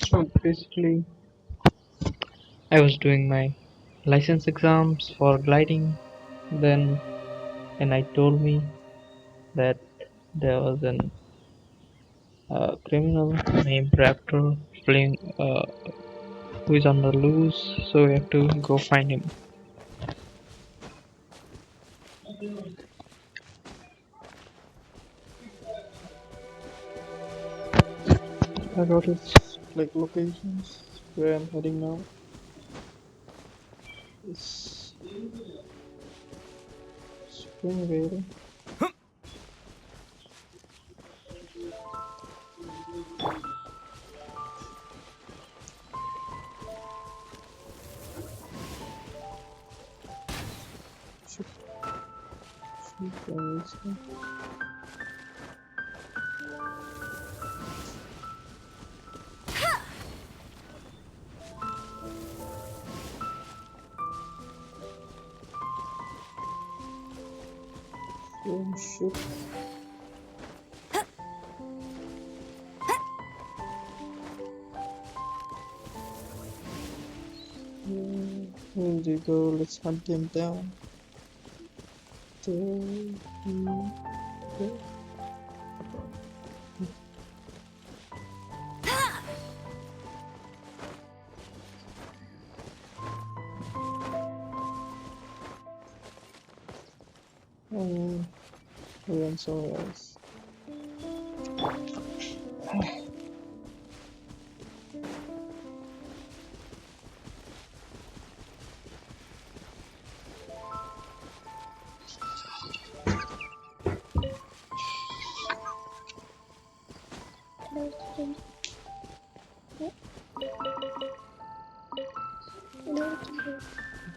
So basically, I was doing my license exams for gliding. Then, and I told me that there was an criminal named Raptor playing who is on the loose. So we have to go find him. I got his like locations where I'm heading now. It's Springvale. Should, should go this way. Oh shit. Here we go, let's hunt him down. There we go. We went somewhere else.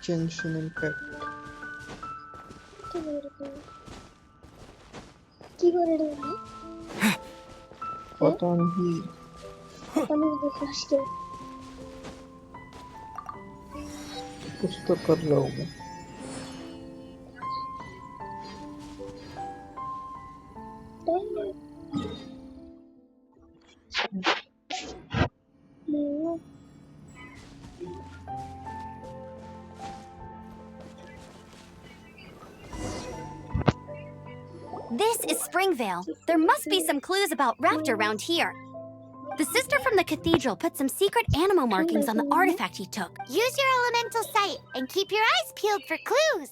Genshin impact. पता नहीं कुछ तो कर रहा हूँ मैं This is Springvale. There must be some clues about Raptor around here. The sister from the cathedral put some secret animal markings on the artifact he took. Use your elemental sight and keep your eyes peeled for clues.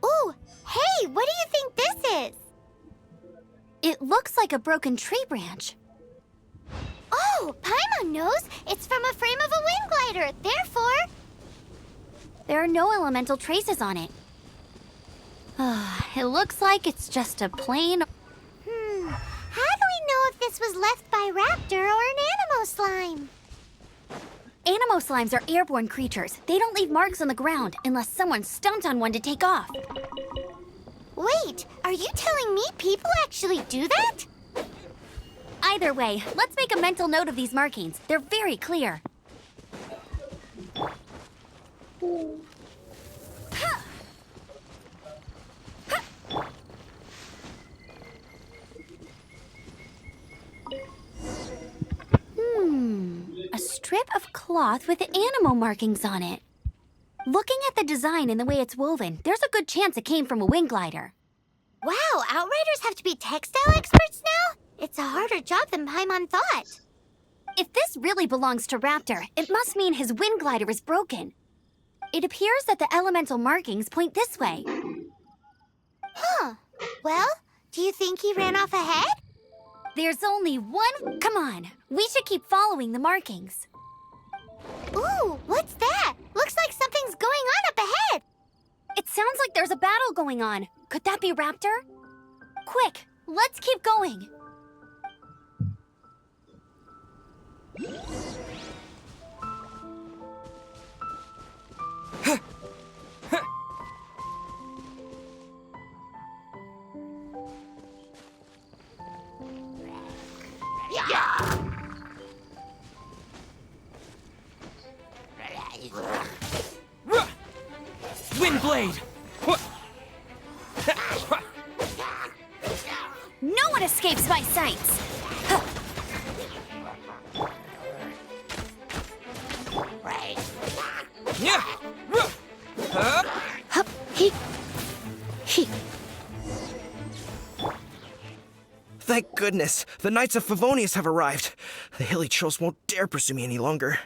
Ooh, hey, what do you think this is? It looks like a broken tree branch. Oh, Paimon knows. It's from a frame of a wind glider. Therefore, there are no elemental traces on it. It looks like it's just a plain... How do we know if this was left by Raptor or an Animo slime? Animo slimes are airborne creatures. They don't leave marks on the ground unless someone stomped on one to take off. Wait, are you telling me people actually do that? Either way, let's make a mental note of these markings. They're very clear. A strip of cloth with Animo markings on it. Looking at the design and the way it's woven, there's a good chance it came from a wind glider. Wow, Outriders have to be textile experts now? It's a harder job than Paimon thought. If this really belongs to Raptor, it must mean his wind glider is broken. It appears that the elemental markings point this way. Huh. Well, do you think he ran off ahead? There's only one... Come on, we should keep following the markings. Ooh, what's that? Looks like something's going on up ahead. It sounds like there's a battle going on. Could that be Raptor? Quick, let's keep going. Windblade! No one escapes my sights! Hup, he. Thank goodness, the Knights of Favonius have arrived. The hilly trolls won't dare pursue me any longer.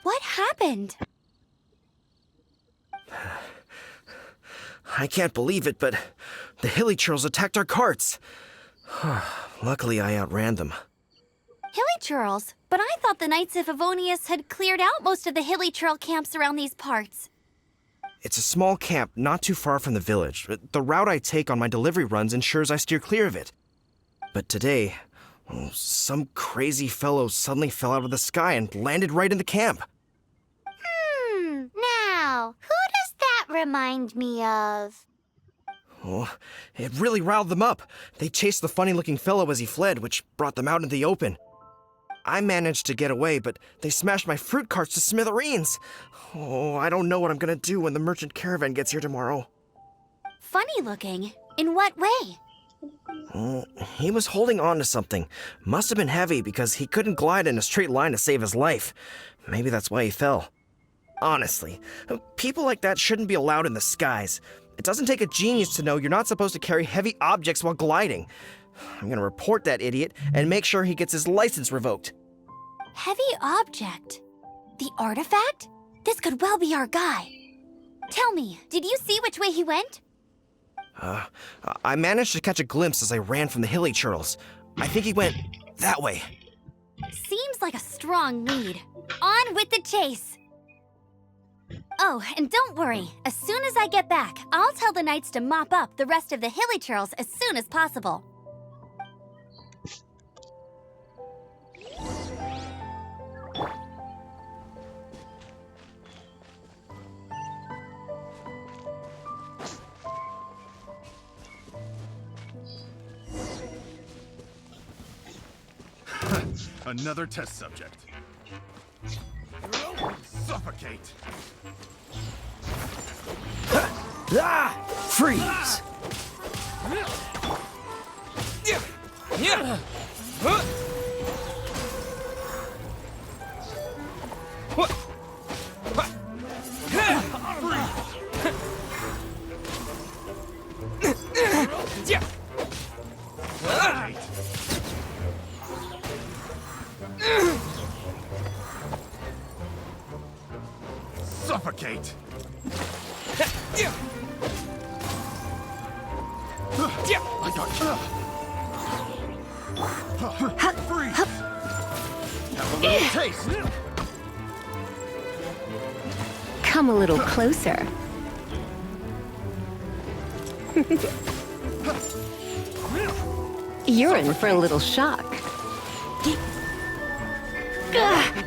What happened? I can't believe it, but the hilly trolls attacked our carts. Luckily, I outran them. Hilly churls? But I thought the Knights of Favonius had cleared out most of the hilly churl camps around these parts. It's a small camp not too far from the village. The route I take on my delivery runs ensures I steer clear of it. But today, some crazy fellow suddenly fell out of the sky and landed right in the camp. Now, who does that remind me of? Oh, it really riled them up. They chased the funny-looking fellow as he fled, which brought them out into the open. I managed to get away, but they smashed my fruit carts to smithereens. Oh, I don't know what I'm gonna do when the merchant caravan gets here tomorrow. Funny looking? In what way? Oh, he was holding on to something. Must have been heavy because he couldn't glide in a straight line to save his life. Maybe that's why he fell. Honestly, people like that shouldn't be allowed in the skies. It doesn't take a genius to know you're not supposed to carry heavy objects while gliding. I'm gonna report that idiot and make sure he gets his license revoked. Heavy object? The artifact? This could well be our guy. Tell me, did you see which way he went? I managed to catch a glimpse as I ran from the hilly churls. I think he went that way. Seems like a strong lead. On with the chase! Oh, and don't worry. As soon as I get back, I'll tell the knights to mop up the rest of the hilly churls as soon as possible. Another test subject. Suffocate! Freeze! Suffocate! I got you. Freeze! Have a little taste. Come a little closer. You're in for a little shock. Get him!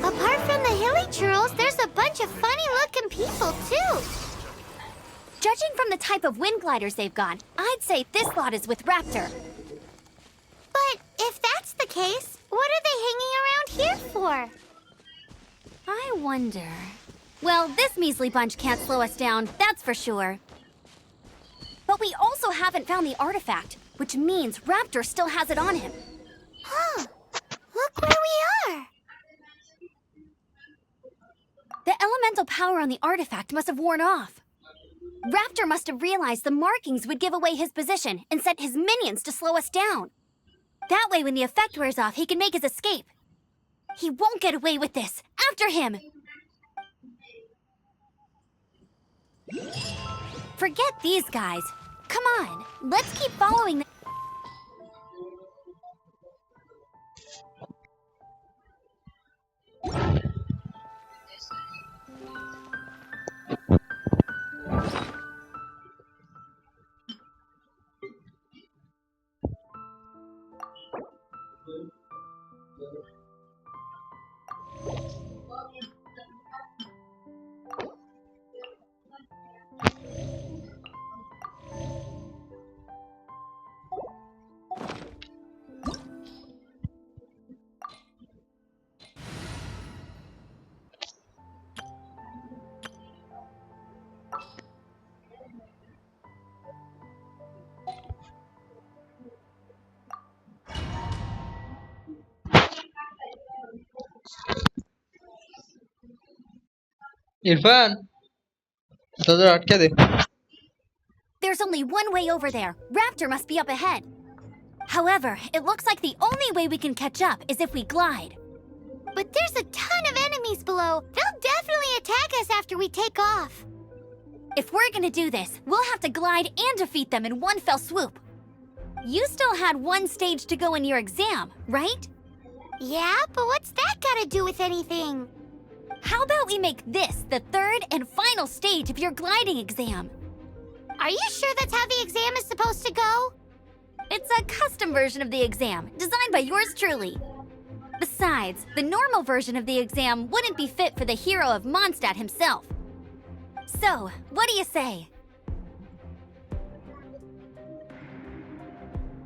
Apart from the hilly churls, there's a bunch of funny-looking people, too. Judging from the type of wind gliders they've got, I'd say this lot is with Raptor. But if that's the case, what are they hanging around here for? I wonder... Well, this measly bunch can't slow us down, that's for sure. But we also haven't found the artifact, which means Raptor still has it on him. Huh. Look where we are. The elemental power on the artifact must have worn off. Raptor must have realized the markings would give away his position and sent his minions to slow us down. That way, when the effect wears off, he can make his escape. He won't get away with this. After him! Forget these guys. Come on, let's keep following them. Irfan तो जरा अटके दे. There's only one way over there. Raptor must be up ahead. However, it looks like the only way we can catch up is if we glide. But there's a ton of enemies below. They'll definitely attack us after we take off. If we're gonna do this, we'll have to glide and defeat them in one fell swoop. You still had one stage to go in your exam, right? Yeah, but what's that gotta do with anything? How about we make this the third and final stage of your gliding exam? Are you sure that's how the exam is supposed to go? It's a custom version of the exam, designed by yours truly. Besides, the normal version of the exam wouldn't be fit for the hero of Mondstadt himself. So, what do you say?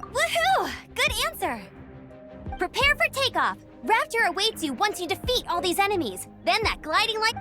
Woohoo! Good answer! Prepare for takeoff. Raptor awaits you once you defeat all these enemies. Then that gliding like...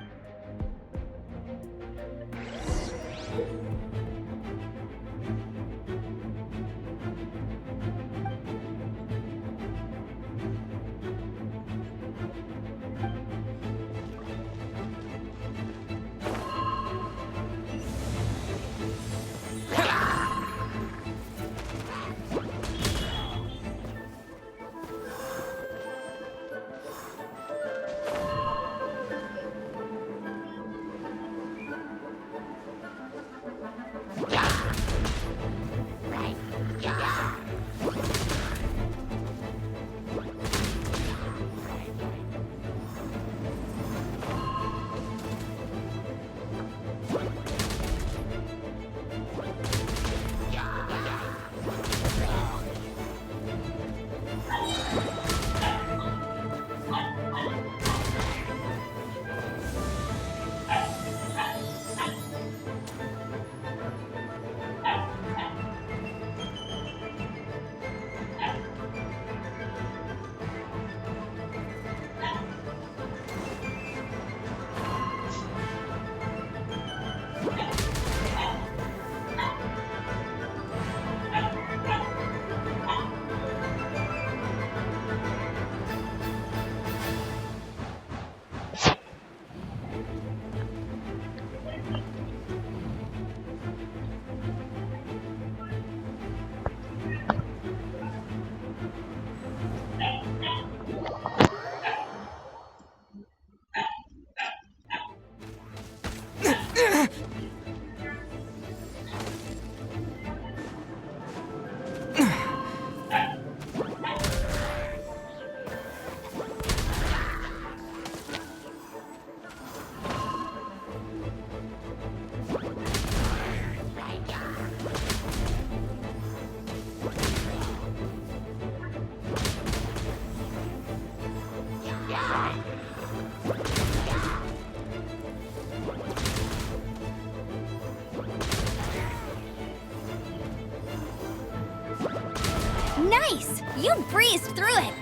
Nice! You breezed through it!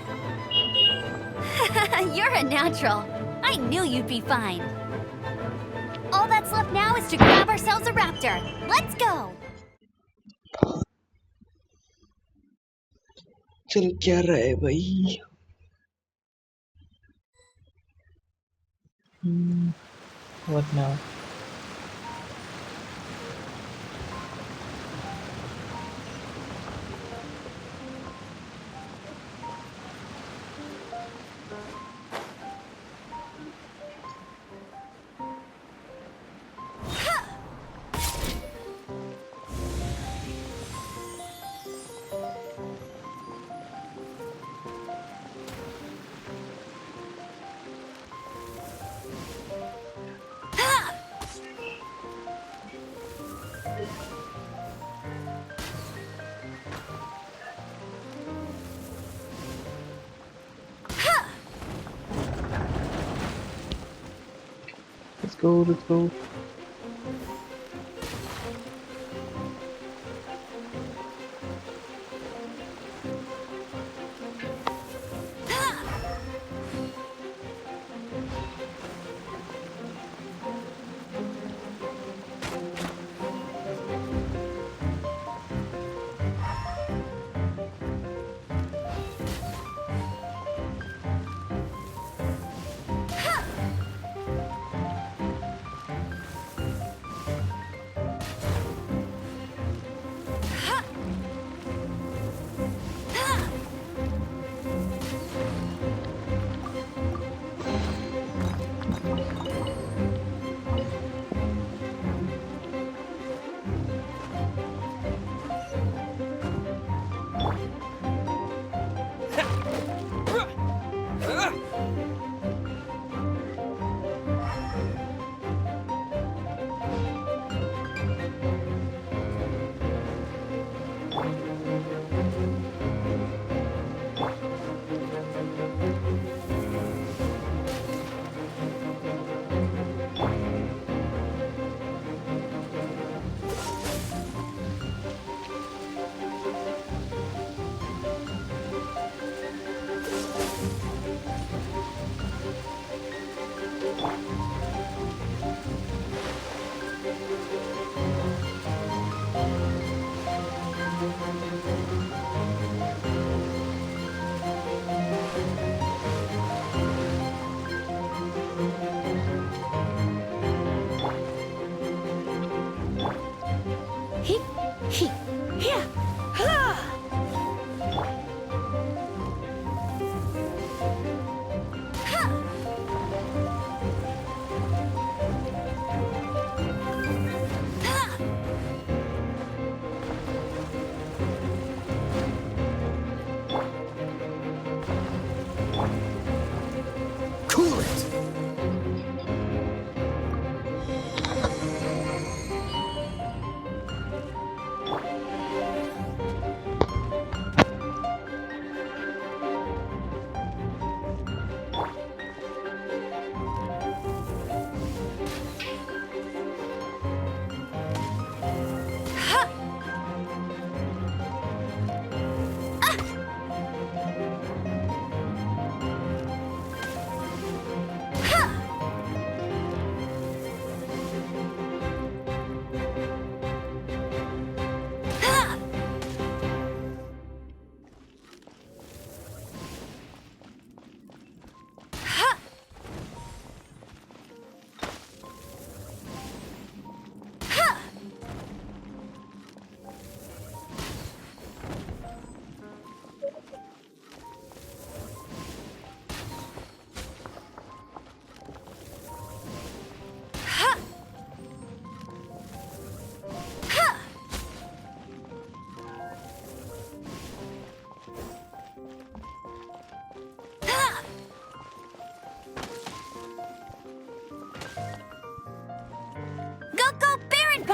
You're a natural. I knew you'd be fine. All that's left now is to grab ourselves a raptor. Let's go! चल क्या रहा है भाई? What now? Let's go, let's go.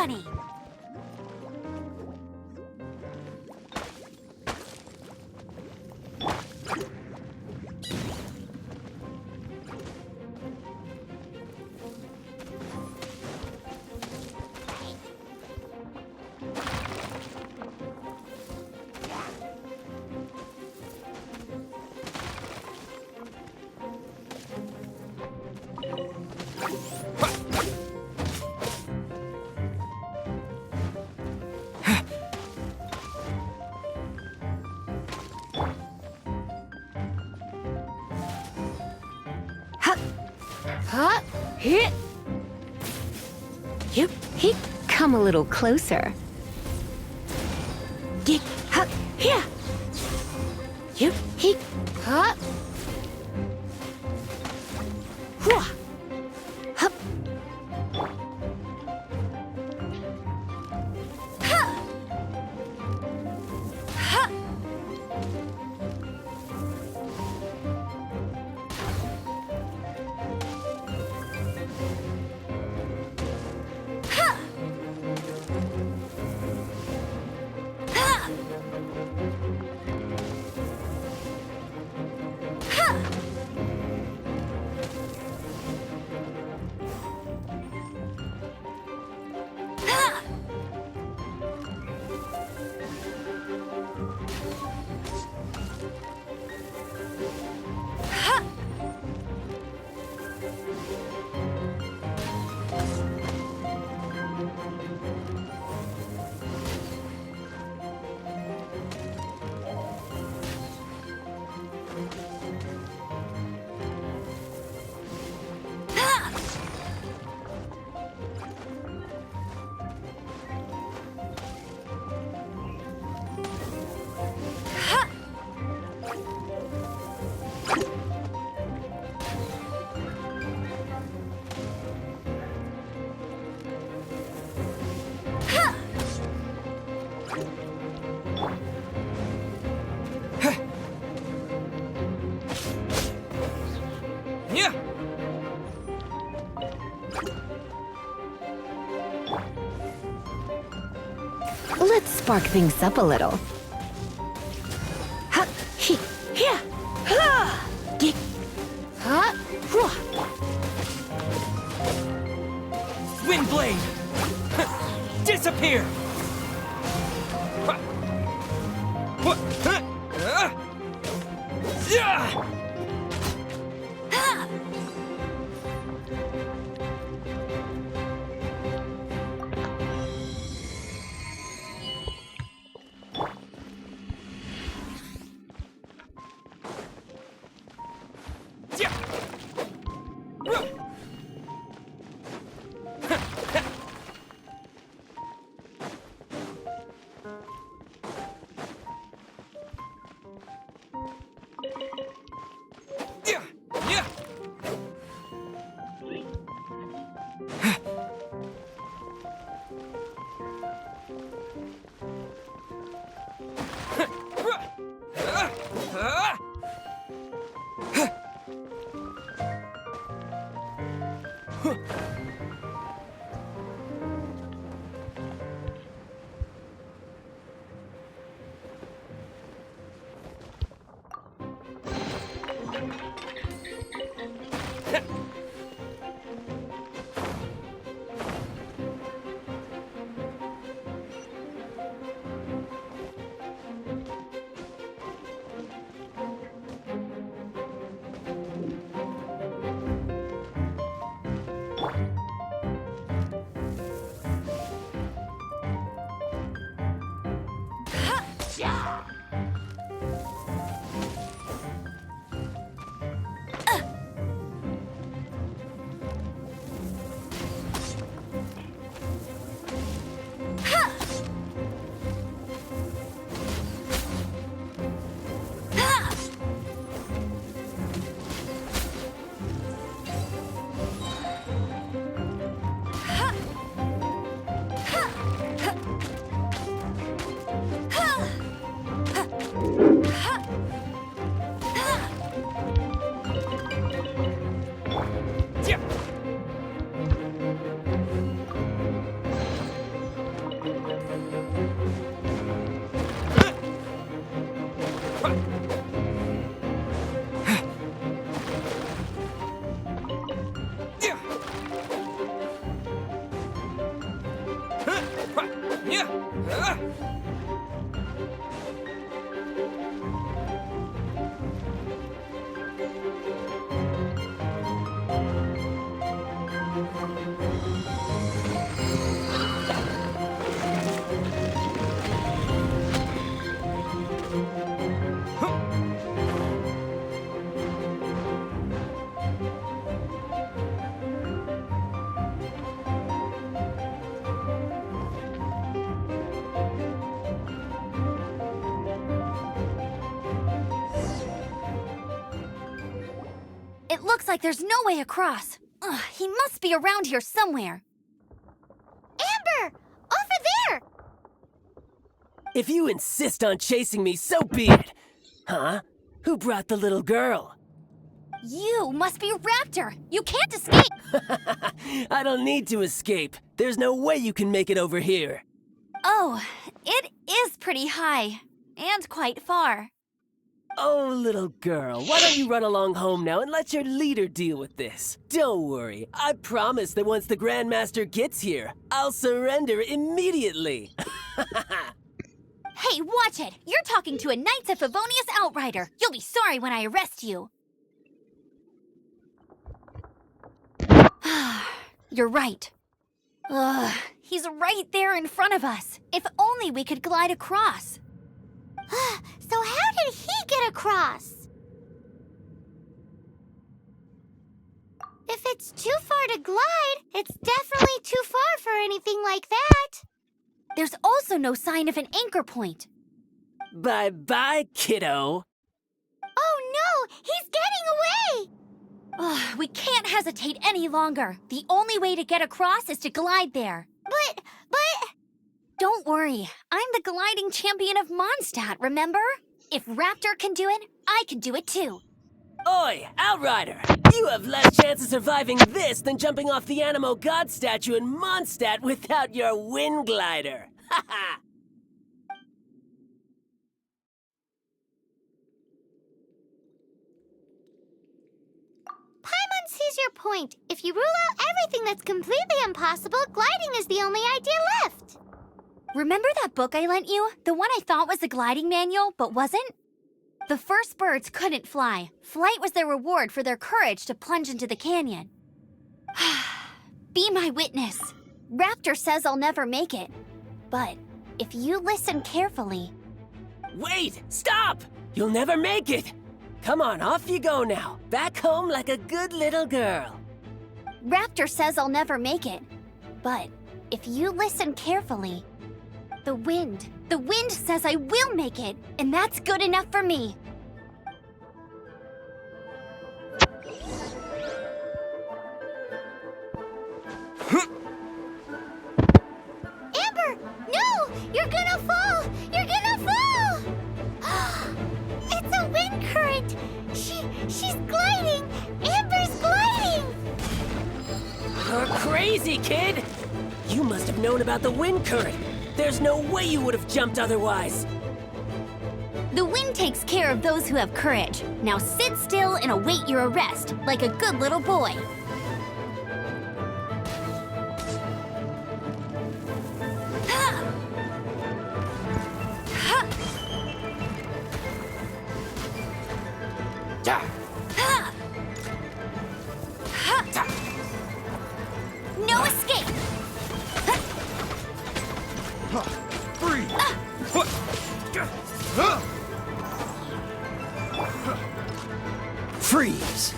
bunny! Huh? Hit. Yep. He. Come a little closer. Get. Huh. Here. Yep. He. Huh. Hua. Hup. Ha! Ha! Ha! Ha! Ha! Ha! Ha! Ha! Ha! Ha! Yeah. Let's spark things up a little. Huh. He. Here. Ha. Get. Huh. Hua. Wind blade. Disappear. Yeah. Ha! Yeah. Yeah. It looks like there's no way across. Ugh, he must be around here somewhere. Amber! Over there! If you insist on chasing me, so be it. Huh? Who brought the little girl? You must be Raptor! You can't escape! I don't need to escape. There's no way you can make it over here. Oh, it is pretty high. And quite far. Oh, little girl, why don't you run along home now and let your leader deal with this? Don't worry, I promise that once the Grandmaster gets here, I'll surrender immediately. Hey, watch it! You're talking to a Knights of Favonius outrider. You'll be sorry when I arrest you. You're right. Ugh, he's right there in front of us. If only we could glide across. So how did he get across? If it's too far to glide, it's definitely too far for anything like that. There's also no sign of an anchor point. Bye-bye, kiddo. Oh no! He's getting away! Ugh, we can't hesitate any longer. The only way to get across is to glide there. But... Don't worry. I'm the gliding champion of Mondstadt, remember? If Raptor can do it, I can do it too. Oi, Outrider! You have less chance of surviving this than jumping off the Animo God statue in Mondstadt without your wind glider. Ha ha! Paimon sees your point. If you rule out everything that's completely impossible, gliding is the only idea left. Remember that book I lent you? The one I thought was the gliding manual, but wasn't? The first birds couldn't fly. Flight was their reward for their courage to plunge into the canyon. Be my witness. Raptor says I'll never make it. But if you listen carefully... Wait! Stop! You'll never make it! Come on, off you go now. Back home like a good little girl. Raptor says I'll never make it. But if you listen carefully... The wind says I will make it, and that's good enough for me. Amber, no! You're gonna fall! You're gonna fall! It's a wind current! She's gliding! Amber's gliding! You're crazy, kid! You must have known about the wind current. There's no way you would have jumped otherwise. The wind takes care of those who have courage. Now sit still and await your arrest, like a good little boy. No escape! Freeze!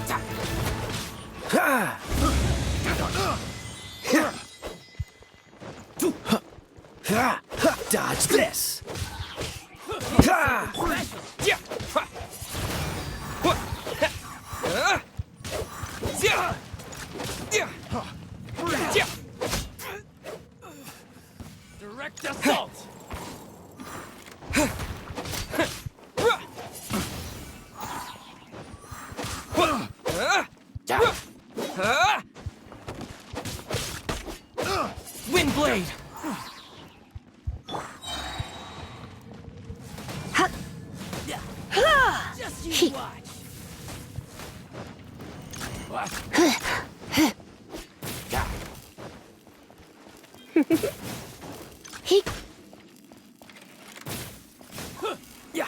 Dodge this! Direct assault! Wind blade! Just you watch. Yeah!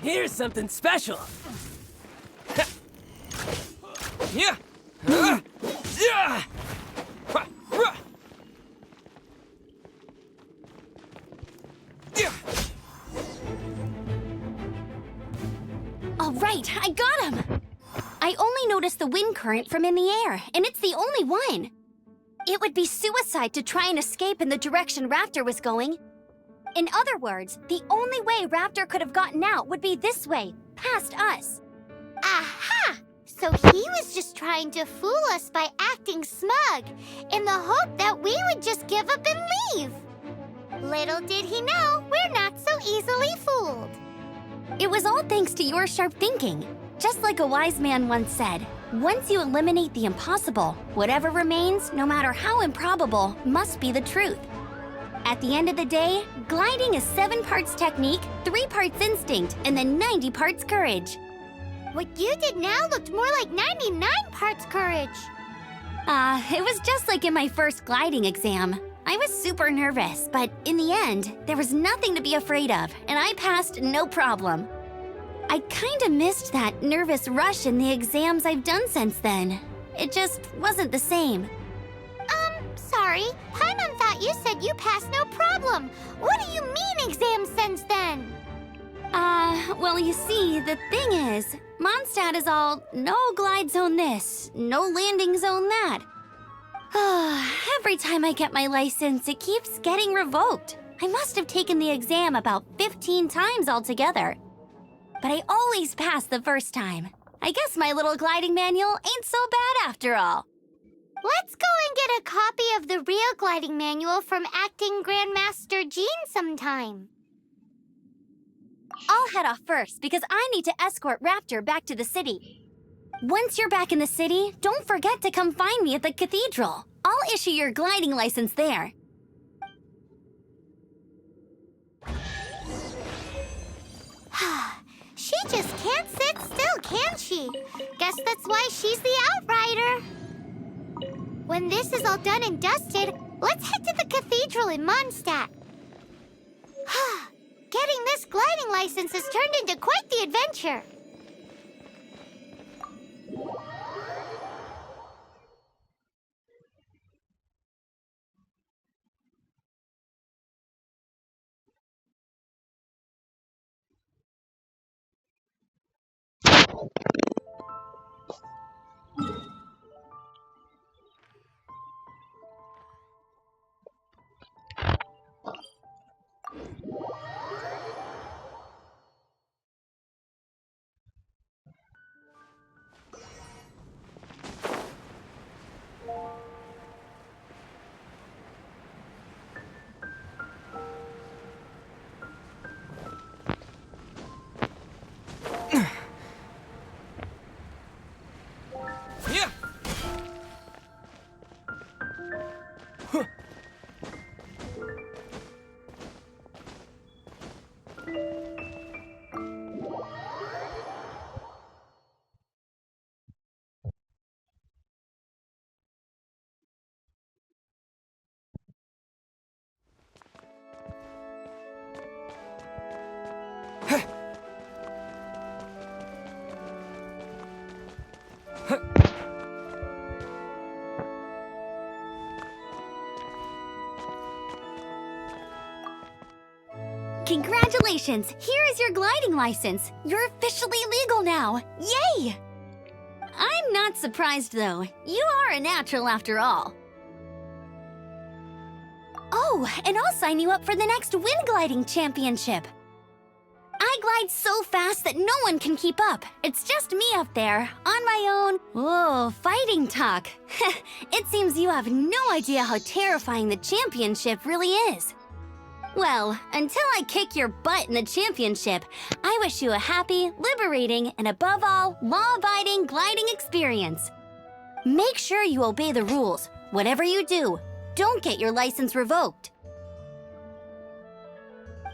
Here's something special. Yeah! Yeah! All right, I got him! I only noticed the wind current from in the air, and it's the only one. It would be suicide to try and escape in the direction Raptor was going. In other words, the only way Raptor could have gotten out would be this way, past us. Aha! So he was just trying to fool us by acting smug, in the hope that we would just give up and leave. Little did he know, we're not so easily fooled. It was all thanks to your sharp thinking. Just like a wise man once said, once you eliminate the impossible, whatever remains, no matter how improbable, must be the truth. At the end of the day, gliding is 7 parts technique, 3 parts instinct, and then 90 parts courage. What you did now looked more like 99 parts courage. It was just like in my first gliding exam. I was super nervous, but in the end, there was nothing to be afraid of, and I passed no problem. I kinda missed that nervous rush in the exams I've done since then. It just wasn't the same. Sorry. Paimon thought you said you passed no problem. What do you mean exam sense then? Well, you see, the thing is, Mondstadt is all no glide zone this, no landing zone that. Every time I get my license, it keeps getting revoked. I must have taken the exam about 15 times altogether. But I always pass the first time. I guess my little gliding manual ain't so bad after all. Let's go and get a copy of the real gliding manual from Acting Grandmaster Jean sometime. I'll head off first because I need to escort Raptor back to the city. Once you're back in the city, don't forget to come find me at the cathedral. I'll issue your gliding license there. She just can't sit still, can she? Guess that's why she's the outrider. When this is all done and dusted, let's head to the cathedral in Mondstadt. Getting this gliding license has turned into quite the adventure. Yeah. Congratulations! Here is your gliding license. You're officially legal now. Yay! I'm not surprised, though. You are a natural after all. Oh, and I'll sign you up for the next wind gliding championship. I glide so fast that no one can keep up. It's just me up there, on my own. Whoa, fighting talk. It seems you have no idea how terrifying the championship really is. Well, until I kick your butt in the championship, I wish you a happy, liberating, and above all, law-abiding gliding experience. Make sure you obey the rules. Whatever you do, don't get your license revoked.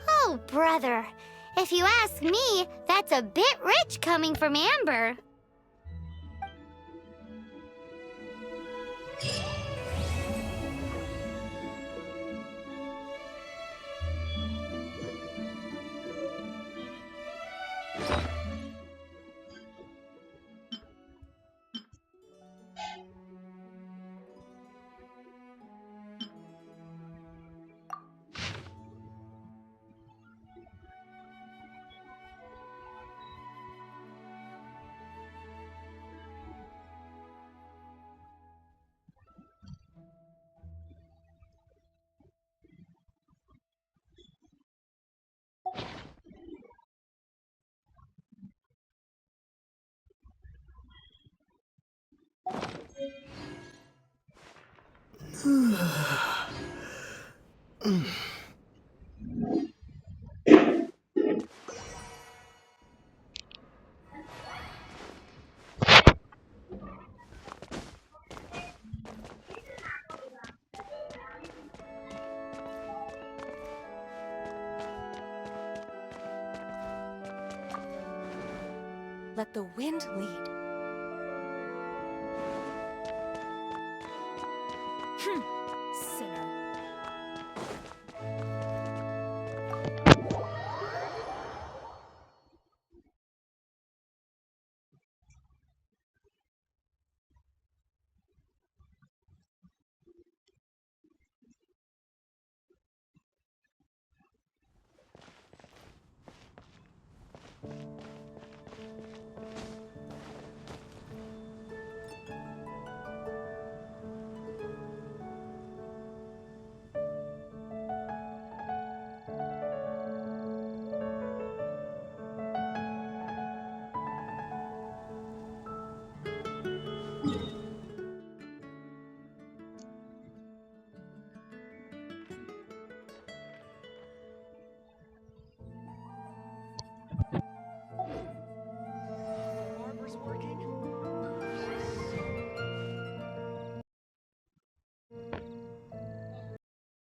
Oh, brother. If you ask me, that's a bit rich coming from Amber. Let the wind lead.